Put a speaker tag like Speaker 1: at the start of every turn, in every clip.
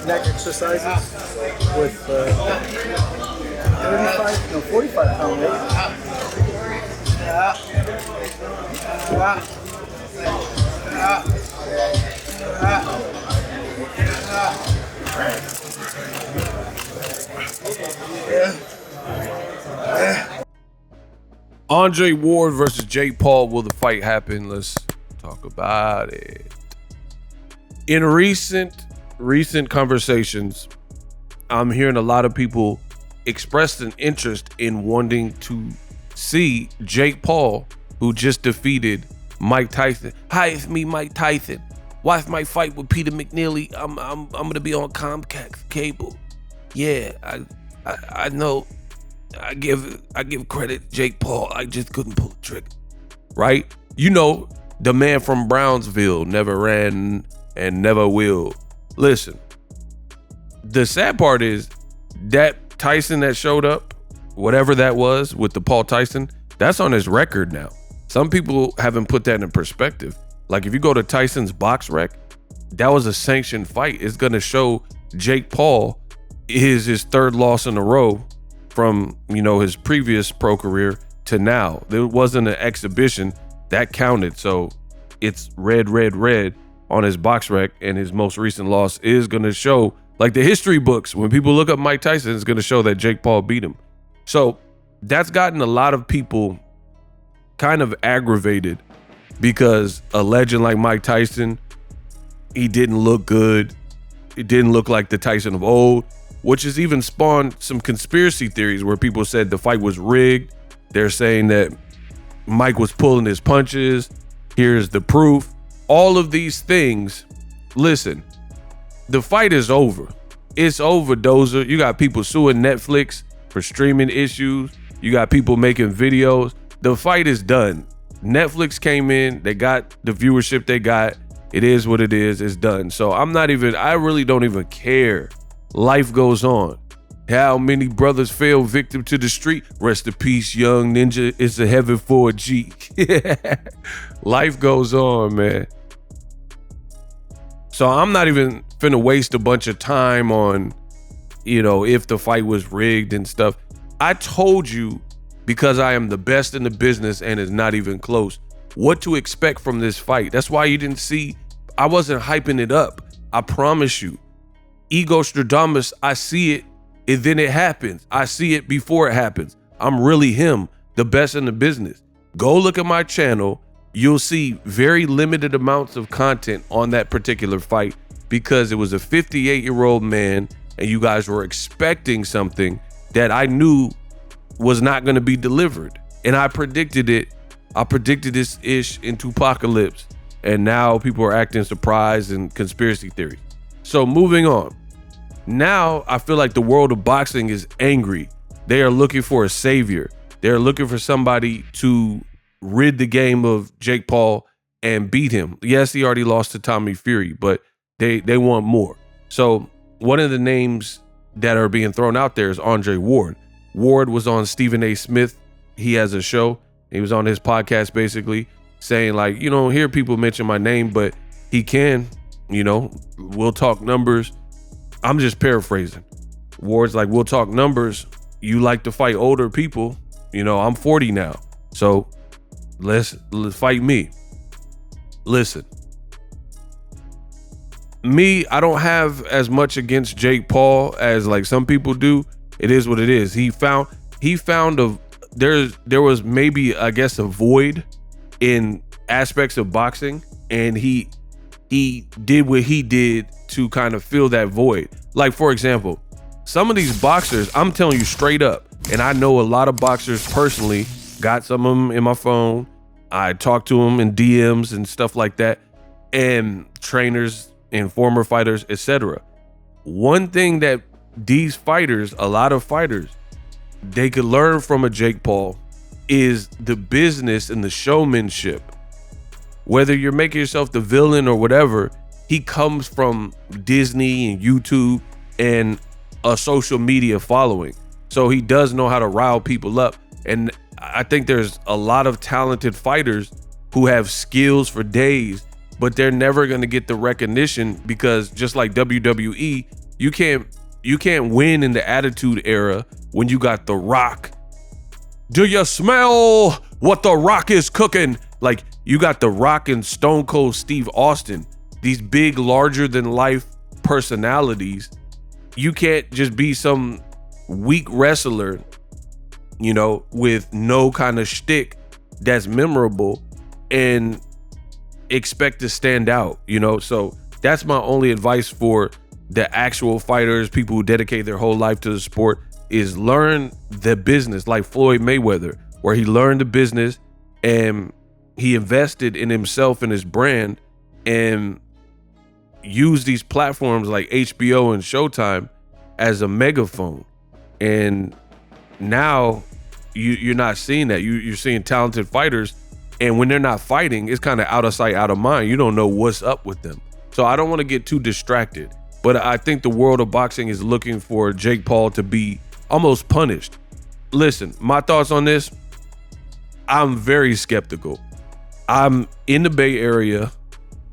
Speaker 1: neck exercises with 45 pound weight.
Speaker 2: Andre Ward versus Jake Paul. Will the fight happen? Let's talk about it. In recent conversations, I'm hearing a lot of people expressed an interest in wanting to see Jake Paul, who just defeated Mike Tyson. Hi, it's me, Mike Tyson. Watch my fight with Peter McNeely. I'm gonna be on Comcast cable. Yeah, I know. I give credit to Jake Paul. I just couldn't pull the trigger. Right? You know, the man from Brownsville never ran and never will. Listen, the sad part is that Tyson that showed up, whatever that was with the Paul Tyson, that's on his record now. Some people haven't put that in perspective. Like if you go to Tyson's box rec, that was a sanctioned fight. It's gonna show Jake Paul is his third loss in a row from, you know, his previous pro career to now. There wasn't an exhibition that counted. So it's red on his box rec, and his most recent loss is going to show, like the history books, when people look up Mike Tyson, it's going to show that Jake Paul beat him. So that's gotten a lot of people kind of aggravated because a legend like Mike Tyson, he didn't look good. It didn't look like the Tyson of old, which has even spawned some conspiracy theories where people said the fight was rigged. They're saying that Mike was pulling his punches. Here's the proof. All of these things. Listen, the fight is over. It's over, Dozer. You got people suing Netflix for streaming issues. You got people making videos. The fight is done. Netflix came in. They got the viewership they got. It is what it is. It's done. So I really don't even care. Life goes on. How many brothers fell victim to the street? Rest in peace, young ninja. It's a heaven for a G. Life goes on, man. So I'm not even finna waste a bunch of time on, you know, if the fight was rigged and stuff. I told you, because I am the best in the business and it's not even close, what to expect from this fight. That's why you didn't see, I wasn't hyping it up. I promise you. Ego Stradamus, I see it and then it happens. I see it before it happens. I'm really him, the best in the business. Go look at my channel. You'll see very limited amounts of content on that particular fight because it was a 58-year-old man and you guys were expecting something that I knew was not going to be delivered. And I predicted it. I predicted this ish into apocalypse. And now people are acting surprised and conspiracy theories. So moving on. Now I feel like the world of boxing is angry. They are looking for a savior. They're looking for somebody to rid the game of Jake Paul and beat him. Yes, he already lost to Tommy Fury, but they want more. So one of the names that are being thrown out there is Andre Ward. Ward was on Stephen A. Smith. He has a show. He was on his podcast basically saying like, you don't hear people mention my name, but he can, you know, we'll talk numbers. I'm just paraphrasing. Ward's like, we'll talk numbers. You like to fight older people. You know, I'm 40 now. So let's fight me. Listen. Me, I don't have as much against Jake Paul as like some people do. It is what it is. He found there was maybe, I guess, a void in aspects of boxing, and he did what he did to kind of fill that void. Like, for example, some of these boxers, I'm telling you straight up, and I know a lot of boxers personally, got some of them in my phone. I talked to them in DMs and stuff like that, and trainers and former fighters, etc. One thing that these fighters, a lot of fighters, they could learn from a Jake Paul is the business and the showmanship. Whether you're making yourself the villain or whatever, he comes from Disney and YouTube and a social media following. So he does know how to rile people up. And I think there's a lot of talented fighters who have skills for days but they're never going to get the recognition because just like WWE, you can't win in the Attitude Era when you got The Rock. Do you smell what The Rock is cooking? Like, you got The Rock and Stone Cold Steve Austin, these big, larger than life personalities. You can't just be some weak wrestler, you know, with no kind of shtick that's memorable and expect to stand out, you know? So that's my only advice for the actual fighters, people who dedicate their whole life to the sport, is learn the business, like Floyd Mayweather, where he learned the business and he invested in himself and his brand and used these platforms like HBO and Showtime as a megaphone. And now you're not seeing that. You're seeing talented fighters, and when they're not fighting, it's kind of out of sight, out of mind. You don't know what's up with them. So I don't want to get too distracted, but I think the world of boxing is looking for Jake Paul to be almost punished. Listen, my thoughts on this, I'm very skeptical. I'm in the Bay Area.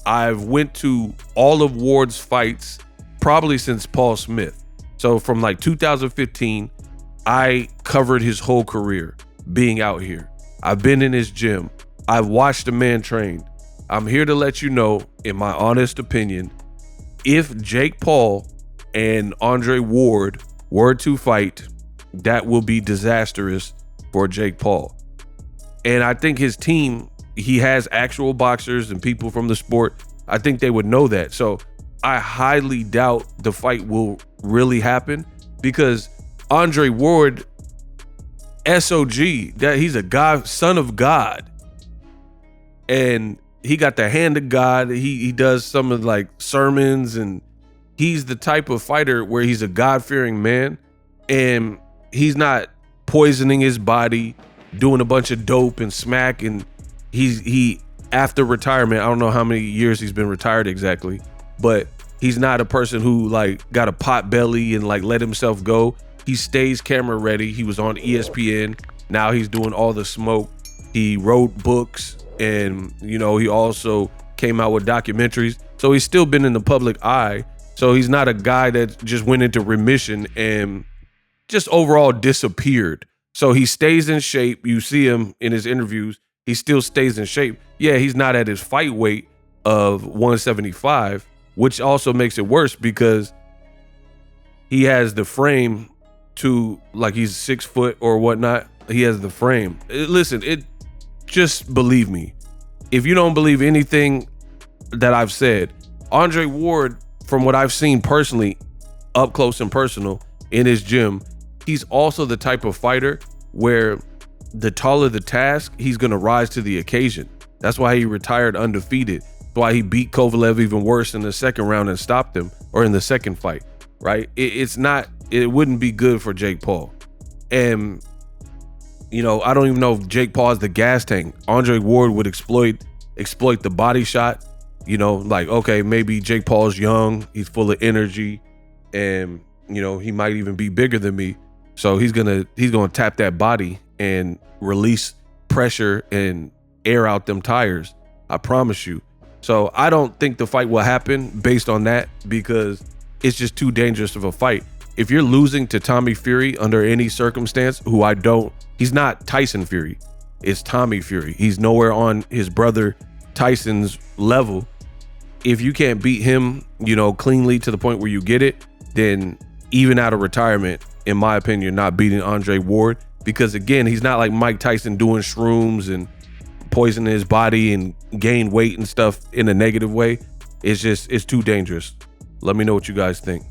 Speaker 2: I've went to all of Ward's fights probably since Paul Smith. So from like 2015, I covered his whole career being out here. I've been in his gym. I've watched the man train. I'm here to let you know, in my honest opinion, if Jake Paul and Andre Ward were to fight, that will be disastrous for Jake Paul. And I think his team, he has actual boxers and people from the sport. I think they would know that. So I highly doubt the fight will really happen because Andre Ward, SOG, that he's a God, son of God. And he got the hand of God. He does some of like sermons, and he's the type of fighter where he's a God-fearing man, and he's not poisoning his body, doing a bunch of dope and smack. And he after retirement, I don't know how many years he's been retired exactly, but he's not a person who like got a pot belly and like let himself go. He stays camera ready. He was on ESPN. Now he's doing all the smoke. He wrote books, and you know, he also came out with documentaries. So he's still been in the public eye. So he's not a guy that just went into remission and just overall disappeared. So he stays in shape. You see him in his interviews. He still stays in shape. Yeah, he's not at his fight weight of 175, which also makes it worse because he has the frame to, like, he's 6 foot or whatnot. He has the frame. Listen, just believe me. If you don't believe anything that I've said, Andre Ward, from what I've seen personally, up close and personal in his gym, he's also the type of fighter where the taller the task, he's going to rise to the occasion. That's why he retired undefeated. That's why he beat Kovalev even worse in the second round and stopped him, or in the second fight, right? It wouldn't be good for Jake Paul. And, you know, I don't even know if Jake Paul is the gas tank. Andre Ward would exploit the body shot. You know, like, okay, maybe Jake Paul's young, he's full of energy, and, you know, he might even be bigger than me. So he's gonna tap that body and release pressure and air out them tires. I promise you. So I don't think the fight will happen based on that, because it's just too dangerous of a fight. If you're losing to Tommy Fury under any circumstance, he's not Tyson Fury, it's Tommy Fury. He's nowhere on his brother Tyson's level. If you can't beat him, you know, cleanly to the point where you get it, then even out of retirement, in my opinion, not beating Andre Ward, because again, he's not like Mike Tyson doing shrooms and poisoning his body and gain weight and stuff in a negative way. It's too dangerous. Let me know what you guys think.